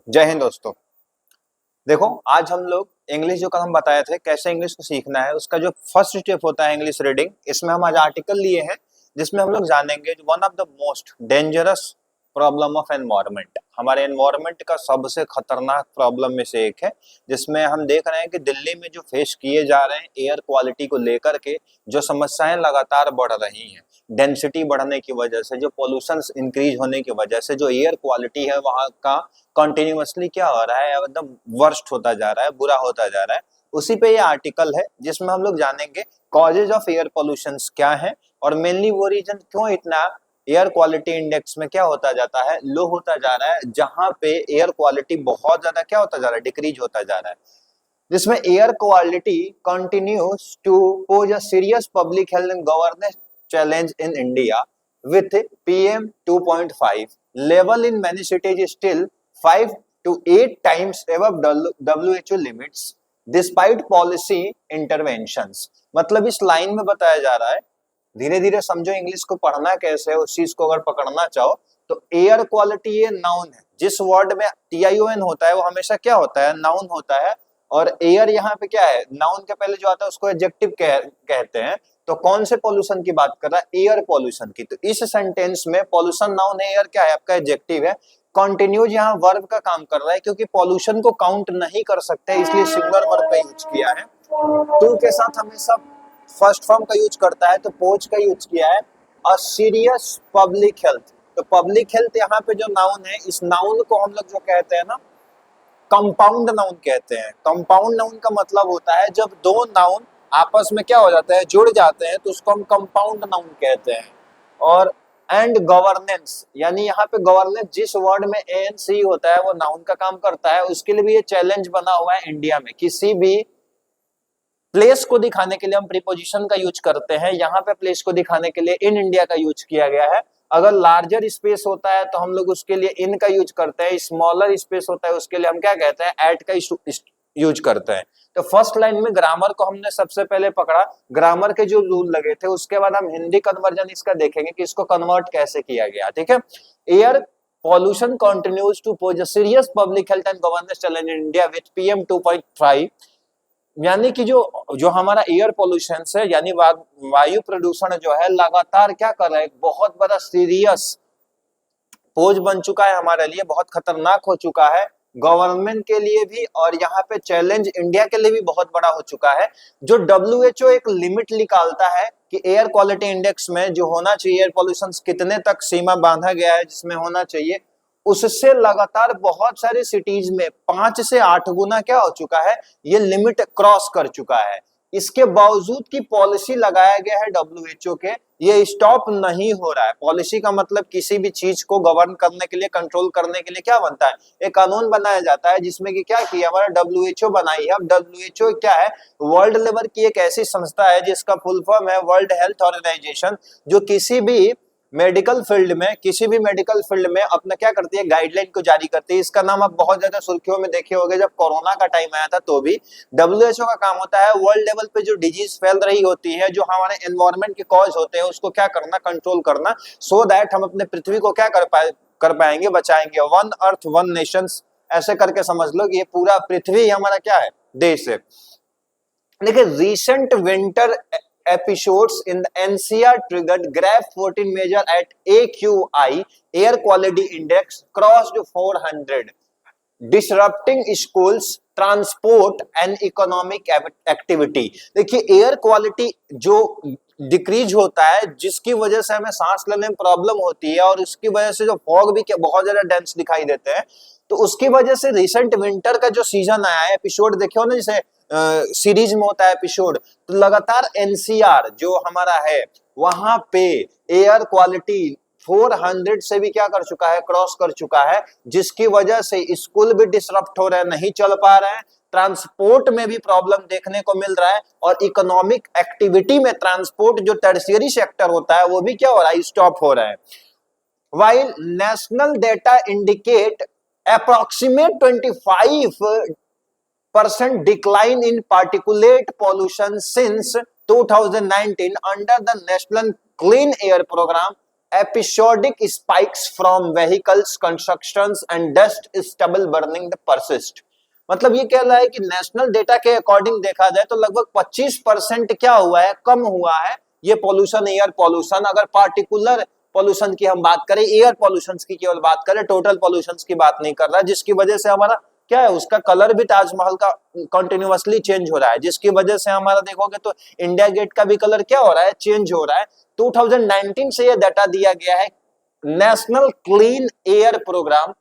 जय हिंद दोस्तों। देखो, आज हम लोग इंग्लिश जो कल हम बताए थे कैसे इंग्लिश को सीखना है, उसका जो फर्स्ट स्टेप होता है इंग्लिश रीडिंग, इसमें हम आज आर्टिकल लिए हैं जिसमें हम लोग जानेंगे one of the most dangerous problem of environment. हमारे एनवायरनमेंट का सबसे खतरनाक प्रॉब्लम में से एक है, जिसमें हम देख रहे हैं कि दिल्ली में जो फेस किए जा रहे हैं एयर क्वालिटी को लेकर के जो समस्याएं लगातार बढ़ रही हैं, डेंसिटी बढ़ने की वजह से, जो पोल्यूशन इंक्रीज होने की वजह से जो एयर क्वालिटी है वहाँ का कंटिन्यूअसली क्या हो रहा है, एकदम वर्स्ट होता जा रहा है, बुरा होता जा रहा है। उसी पे ये आर्टिकल है जिसमें हम लोग जानेंगे कॉजेज ऑफ एयर पोल्यूशन क्या है और मेनली वो रीजन क्यों इतना एयर क्वालिटी इंडेक्स में क्या होता जाता है, लो होता जा रहा है, जहां पे एयर क्वालिटी बहुत ज्यादा क्या होता जा रहा है, डिक्रीज होता जा रहा है। जिसमें air quality continues to pose a serious public health and governance challenge in India with PM 2.5 level in many cities is still 5 to 8 times above WHO limits despite policy interventions। मतलब इस line में बताया जा रहा है, धीरे धीरे समझो इंग्लिश को पढ़ना कैसे है, उस चीज को अगर पकड़ना चाहो तो एयर क्वालिटी ये नाउन है। जिस वर्ड में TION होता है वो हमेशा क्या होता है, नाउन होता है। और एयर यहाँ पे क्या है, नाउन के पहले जो आता है उसको एडजेक्टिव कहते हैं। तो कौन से पॉल्यूशन की बात कर रहा है, एयर पॉल्यूशन की। तो इस सेंटेंस में पॉल्यूशन नाउन है, एयर क्या है, आपका एडजेक्टिव है। कंटिन्यूज यहाँ वर्ब का काम कर रहा है, क्योंकि पॉल्यूशन को काउंट नहीं कर सकते इसलिए सिंगुलर वर्ब का यूज किया है। टू के साथ हमेशा फर्स्ट फॉर्म का यूज करता है, तो पोज का यूज किया है। अ सीरियस पब्लिक हेल्थ, तो पब्लिक हेल्थ यहाँ पे जो नाउन है, इस नाउन को हम लोग जो कहते हैं ना, कंपाउंड नाउन कहते हैं। कंपाउंड नाउन का मतलब होता है जब दो नाउन आपस में क्या हो जाता है, जुड़ जाते हैं, तो उसको हम कंपाउंड नाउन कहते हैं। और एंड गवर्नेंस, यानी यहाँ पे गवर्नेंस जिस वर्ड में ANC होता है वो नाउन का काम करता है। उसके लिए भी ये चैलेंज बना हुआ है इंडिया में। किसी भी प्लेस को दिखाने के लिए हम प्रीपोजिशन का यूज करते हैं, यहाँ पे प्लेस को दिखाने के लिए इन इंडिया का यूज किया गया है। अगर लार्जर स्पेस होता है तो हम लोग उसके लिए इन का यूज करते हैं, स्मॉलर स्पेस होता है उसके लिए हम क्या कहते हैं, एट का यूज करते हैं। तो फर्स्ट लाइन में ग्रामर को हमने सबसे पहले पकड़ा, ग्रामर के जो रूल लगे थे, उसके बाद हम हिंदी कन्वर्जन इसका देखेंगे कि इसको कन्वर्ट कैसे किया गया। ठीक है, air pollution continues to pose a serious public health and governance challenge in India with PM 2.5, यानी कि जो जो हमारा एयर पोल्यूशन है, यानी वायु प्रदूषण जो है लगातार क्या कर रहा है, बहुत बड़ा सीरियस पोज बन चुका है हमारे लिए, बहुत खतरनाक हो चुका है गवर्नमेंट के लिए भी, और यहाँ पे चैलेंज इंडिया के लिए भी बहुत बड़ा हो चुका है। जो WHO एक लिमिट निकालता है कि एयर क्वालिटी इंडेक्स में जो होना चाहिए, एयर पॉल्यूशन कितने तक सीमा बांधा गया है जिसमें होना चाहिए, उससे लगातार बहुत सारे सिटीज में 5 से 8 गुना क्या हो चुका है, ये लिमिट क्रॉस कर चुका है। इसके बावजूद की पॉलिसी लगाया गया है WHO के, ये स्टॉप नहीं हो रहा है। पॉलिसी का मतलब किसी भी चीज को गवर्न करने के लिए, कंट्रोल करने के लिए क्या बनता है, एक कानून बनाया जाता है, जिसमें कि क्या किया हमारा WHO बनाई है। अब WHO क्या है, वर्ल्ड लेवल की एक ऐसी संस्था है जिसका फुल फॉर्म है वर्ल्ड हेल्थ ऑर्गेनाइजेशन, जो किसी भी मेडिकल फील्ड में अपना क्या करती है, गाइडलाइन को जारी करती है। इसका नाम आप बहुत ज्यादा सुर्खियों में देखे होंगे, जब कोरोना का टाइम आया था तो भी WHO का काम होता है वर्ल्ड लेवल पे जो डिजीज फैल रही होती है, जो हमारे एनवायरनमेंट के कॉज होते हैं, उसको क्या करना, कंट्रोल करना, सो दैट हम अपने पृथ्वी को क्या कर पाएंगे, बचाएंगे। वन अर्थ वन नेशन, ऐसे करके समझ लो कि ये पूरा पृथ्वी हमारा क्या है, देश है। देखिए, recent winter episodes in the NCR triggered graph 14 measure at AQI air quality index crossed 400, disrupting schools, transport and economic activity। देखिए, एयर क्वालिटी जो डिक्रीज होता है, जिसकी वजह से हमें सांस लेने में प्रॉब्लम होती है, और उसकी वजह से जो फॉग भी बहुत ज्यादा डेंस दिखाई देते हैं, तो उसकी वजह से रिसेंट विंटर का जो सीजन आया है, एपिसोड देखे हो ना, जैसे सीरीज में होता है एपिसोड, तो लगातार NCR जो हमारा है वहां पे एयर क्वालिटी 400 से भी क्या कर चुका है, क्रॉस कर चुका है, जिसकी वजह से स्कूल भी डिसरप्ट हो रहे हैं, नहीं चल पा रहे हैं, ट्रांसपोर्ट में भी प्रॉब्लम देखने को मिल रहा है, और इकोनॉमिक एक्टिविटी में ट्रांसपोर्ट जो टर्शियरी सेक्टर होता है वो भी क्या हो रहा है, स्टॉप हो रहा है। While national data indicate approximate 25% decline in particulate pollution since 2019 under the National Clean Air Program, episodic spikes from vehicles constructions and dust stubble burning the persist. मतलब ये कह रहा है कि नेशनल डेटा के अकॉर्डिंग देखा जाए तो लगभग 25% क्या हुआ है, कम हुआ है ये पॉल्यूशन, एयर पॉल्यूशन। अगर पार्टिकुलर पॉल्यूशन की हम बात करें, एयर पॉल्यूशन की केवल बात करें, टोटल पॉल्यूशन की बात नहीं कर रहा, जिसकी वजह से हमारा क्या है, उसका कलर भी ताजमहल का कंटिन्यूअसली चेंज हो रहा है, जिसकी वजह से हमारा देखोगे तो इंडिया गेट का भी कलर क्या हो रहा है, चेंज हो रहा है। 2019 से ये डाटा दिया गया है नेशनल क्लीन एयर प्रोग्राम,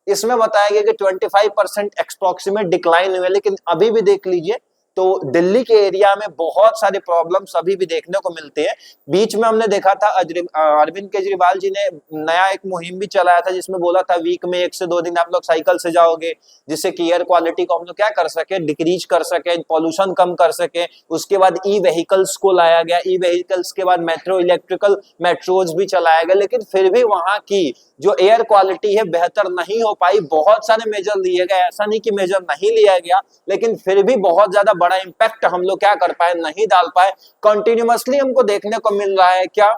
इसमें बताया गया कि 25% एक्सप्रोक्सीमेट डिक्लाइन हुए, लेकिन अभी भी देख लीजिए तो दिल्ली के एरिया में बहुत सारे प्रॉब्लम्स अभी भी देखने को मिलते हैं। बीच में हमने देखा था अरविंद केजरीवाल जी ने नया एक मुहिम भी चलाया था, जिसमें बोला था वीक में 1 से 2 दिन आप लोग साइकिल से जाओगे, जिससे कि एयर क्वालिटी को हम लोग क्या कर सके, डिक्रीज कर सके, पॉल्यूशन कम कर सके। उसके बाद ई व्हीकल्स को लाया गया, ई व्हीकल्स के बाद मेट्रो, इलेक्ट्रिकल मेट्रोज भी चलाया गया, लेकिन फिर भी वहां की जो एयर क्वालिटी है बेहतर नहीं हो पाई। बहुत सारे मेजर लिए गए, ऐसा नहीं कि मेजर नहीं लिया गया, लेकिन फिर भी बहुत ज्यादा बड़ा इंपैक्ट हम लोग क्या कर पाए, नहीं डाल पाए। कंटिन्यूअसली हमको देखने को मिल रहा है क्या,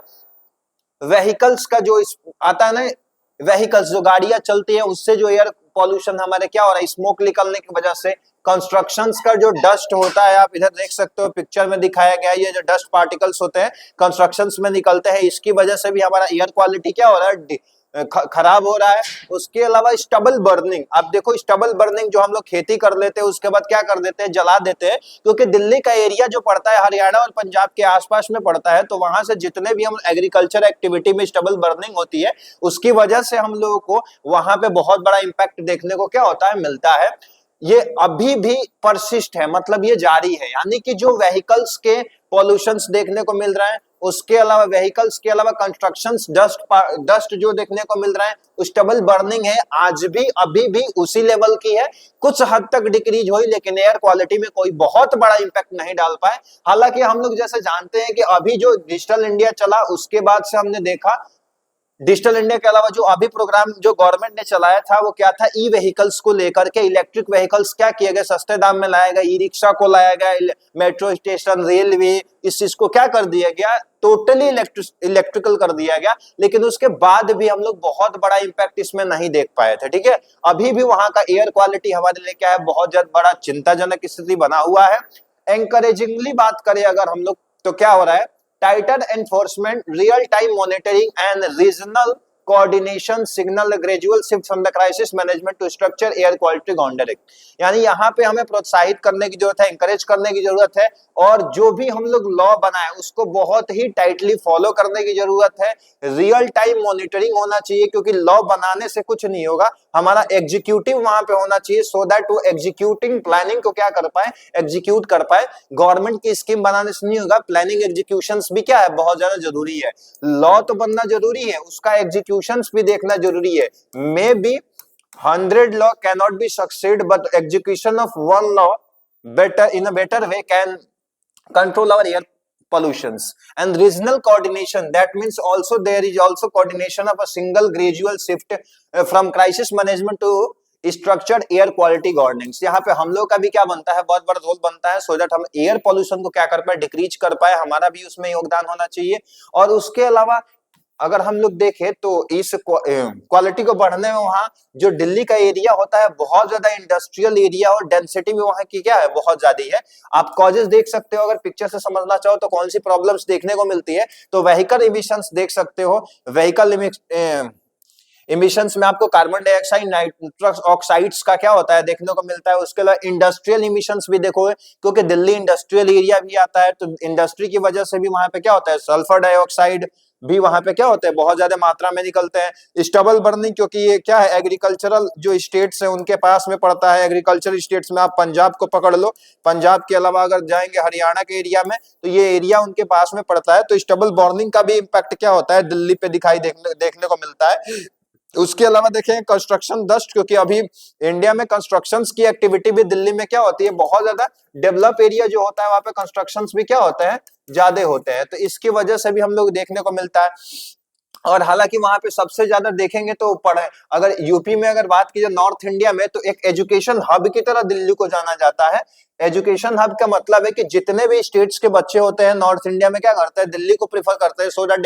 व्हीकल्स का जो आता है ना, व्हीकल्स जो गाड़ियां चलती है उससे जो एयर पॉल्यूशन हमारे क्या हो रहा है, स्मोक निकलने की वजह से। कंस्ट्रक्शंस का जो डस्ट होता है, आप इधर देख सकते हो पिक्चर में दिखाया गया है, ये जो डस्ट पार्टिकल्स होते हैं कंस्ट्रक्शंस में निकलते हैं, इसकी वजह से भी हमारा एयर क्वालिटी क्या हो रहा है, खराब हो रहा है। उसके अलावा स्टबल बर्निंग, आप देखो स्टबल बर्निंग, जो हम लोग खेती कर लेते हैं उसके बाद क्या कर देते हैं, जला देते हैं, क्योंकि दिल्ली का एरिया जो पड़ता है हरियाणा और पंजाब के आसपास में पड़ता है, तो वहां से जितने भी हम एग्रीकल्चर एक्टिविटी में स्टबल बर्निंग होती है, उसकी वजह से हम लोगों को वहां पे बहुत बड़ा इंपैक्ट देखने को क्या होता है, मिलता है। ये अभी भी परसिस्ट है, मतलब ये जारी है, यानी कि जो व्हीकल्स के पॉल्यूशंस देखने को मिल रहा है, उसके अलावा व्हीकल्स के अलावा कंस्ट्रक्शंस डस्ट जो देखने को मिल रहा है, स्टबल बर्निंग है, आज भी अभी भी उसी लेवल की है। कुछ हद तक डिक्रीज हुई, लेकिन एयर क्वालिटी में कोई बहुत बड़ा इंपैक्ट नहीं डाल पाए। हालांकि हम लोग जैसे जानते हैं कि अभी जो डिजिटल इंडिया चला, उसके बाद से हमने देखा डिजिटल इंडिया के अलावा जो अभी प्रोग्राम जो गवर्नमेंट ने चलाया था वो क्या था, ई व्हीकल्स को लेकर के, इलेक्ट्रिक व्हीकल्स क्या किए गए, सस्ते दाम में लाया गया, ई रिक्शा को लाया गया, मेट्रो स्टेशन, रेलवे, इस चीज को क्या कर दिया गया, टोटली इलेक्ट्रिकल कर दिया गया। लेकिन उसके बाद भी हम लोग बहुत बड़ा इंपैक्ट इसमें नहीं देख पाए थे। ठीक है, अभी भी वहां का एयर क्वालिटी हमारे लिए क्या है, बहुत ज्यादा बड़ा चिंताजनक स्थिति बना हुआ है। एनकरेजिंगली बात करें अगर हम लोग, तो क्या हो रहा है, tighter enforcement, real-time monitoring, and regional coordination signal a gradual shift from the crisis management to structure air quality directive। यानी यहाँ पे हमें प्रोत्साहित करने की जरूरत है, इंकरेज करने की जरूरत है, और जो भी हम लोग लॉ बनाए उसको बहुत ही टाइटली फॉलो करने की जरूरत है। रियल टाइम मॉनिटरिंग होना चाहिए, क्योंकि लॉ बनाने से कुछ नहीं होगा, हमारा एग्जीक्यूटिव वहां पे होना चाहिए, सो दैट वो एग्जीक्यूटिंग प्लानिंग को क्या कर पाए, एग्जीक्यूट कर पाए। गवर्नमेंट की स्कीम बनाने से नहीं होगा, प्लानिंग एग्जीक्यूशंस भी क्या है, बहुत ज्यादा जरूरी है। लॉ तो बनना जरूरी है, उसका एग्जीक्यूशंस भी देखना जरूरी है। May be 100 law cannot be succeed, but execution of one law better in a better way can control our air pollutions. And regional coordination, that means also there is also coordination of a single gradual shift from crisis management to structured air quality governance. यहाँ पे हम लोग का भी क्या बनता है, बहुत बड़ा रोल बनता है, सो दैट हम एयर पॉल्यूशन को क्या कर पाए, डिक्रीज कर पाए, हमारा भी उसमें योगदान होना चाहिए। और उसके अलावा अगर हम लोग देखें तो इस क्वालिटी को बढ़ने में वहां जो दिल्ली का एरिया होता है बहुत ज्यादा इंडस्ट्रियल एरिया, और डेंसिटी भी वहां की क्या है, बहुत ज्यादा है। आप कॉजेस देख सकते हो, अगर पिक्चर से समझना चाहो तो कौन सी प्रॉब्लम्स देखने को मिलती है, तो व्हीकल इमिशंस देख सकते हो। व्हीकल इमिशंस में आपको कार्बन डाइऑक्साइड, नाइट्रस ऑक्साइड्स का क्या होता है, देखने को मिलता है। उसके अलावा इंडस्ट्रियल इमिशंस भी देखो, क्योंकि दिल्ली इंडस्ट्रियल एरिया भी आता है, तो इंडस्ट्री की वजह से भी वहां पे क्या होता है, सल्फर डाइऑक्साइड भी वहां पे क्या होते हैं, बहुत ज्यादा मात्रा में निकलते हैं। स्टबल बर्निंग, क्योंकि ये क्या है, एग्रीकल्चरल जो स्टेट्स है उनके पास में पड़ता है। एग्रीकल्चर स्टेट्स में आप पंजाब को पकड़ लो, पंजाब के अलावा अगर जाएंगे हरियाणा के एरिया में, तो ये एरिया उनके पास में पड़ता है। तो स्टबल बर्निंग का भी इम्पैक्ट क्या होता है, दिल्ली पे दिखाई देखने को मिलता है। उसके अलावा देखें कंस्ट्रक्शन डस्ट, क्योंकि अभी इंडिया में कंस्ट्रक्शंस की एक्टिविटी भी दिल्ली में क्या होती है, बहुत ज्यादा डेवलप एरिया जो होता है वहां पे कंस्ट्रक्शंस भी क्या होते हैं, ज्यादा होते हैं, तो इसकी वजह से भी हम लोग देखने को मिलता है। और हालांकि वहां पे सबसे ज्यादा देखेंगे तो पढ़े, अगर यूपी में अगर बात की जाए नॉर्थ इंडिया में, तो एक एजुकेशन हब की तरह दिल्ली को जाना जाता है। एजुकेशन हब का मतलब है कि जितने भी स्टेट्स के बच्चे होते हैं नॉर्थ इंडिया में क्या करते हैं, दिल्ली को प्रीफर करते हैं, so that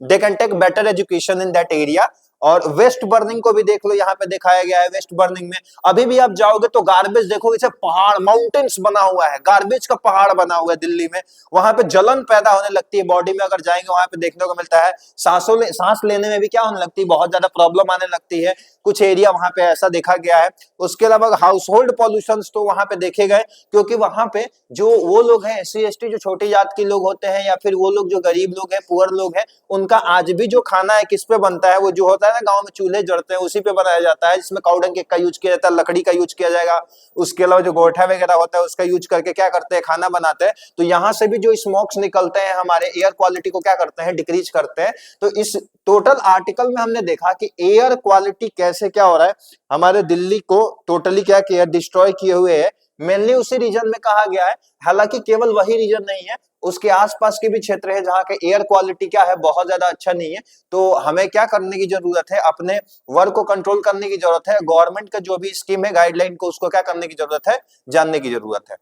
they can take better education in that area. और वेस्ट बर्निंग को भी देख लो, यहाँ पे दिखाया गया है। वेस्ट बर्निंग में अभी भी आप जाओगे तो गार्बेज देखोगे, जैसे पहाड़, माउंटेन्स बना हुआ है, गार्बेज का पहाड़ बना हुआ है दिल्ली में। वहां पे जलन पैदा होने लगती है बॉडी में, अगर जाएंगे वहां पे देखने को मिलता है। सांस लेने में भी क्या होने लगती है, बहुत ज्यादा प्रॉब्लम आने लगती है। कुछ एरिया वहां पे ऐसा देखा गया है। उसके अलावा हाउस होल्ड पॉल्यूशन तो वहां पे देखे गए, क्योंकि वहां पे जो वो लोग हैं एससी एसटी, जो छोटी जात के लोग होते हैं, या फिर वो लोग जो गरीब लोग हैं, पुअर लोग हैं, उनका आज भी जो खाना है किस पे बनता है, वो जो होता है ना गांव में चूल्हे जड़ते हैं उसी पे बनाया जाता है, जिसमें काउडंग का यूज किया जाता है, लकड़ी का यूज किया जाएगा। उसके अलावा जो गोइठा वगैरह होता है उसका यूज करके क्या करते हैं, खाना बनाते हैं। तो यहाँ से भी जो स्मोक्स निकलते हैं हमारे एयर क्वालिटी को क्या करते हैं, डिक्रीज करते हैं। तो इस टोटल आर्टिकल में हमने देखा कि एयर क्वालिटी कैसे क्या हो रहा है, हमारे दिल्ली को टोटली क्या किया, डिस्ट्रॉय किए हुए है। मेनली उसी रीजन में कहा गया है, हालांकि केवल वही रीजन नहीं है, उसके आसपास के भी क्षेत्र है जहाँ के एयर क्वालिटी क्या है, बहुत ज्यादा अच्छा नहीं है। तो हमें क्या करने की जरूरत है, अपने वर्क को कंट्रोल करने की जरूरत है। गवर्नमेंट का जो भी स्कीम है, गाइडलाइन को, उसको क्या करने की जरूरत है, जानने की जरूरत है।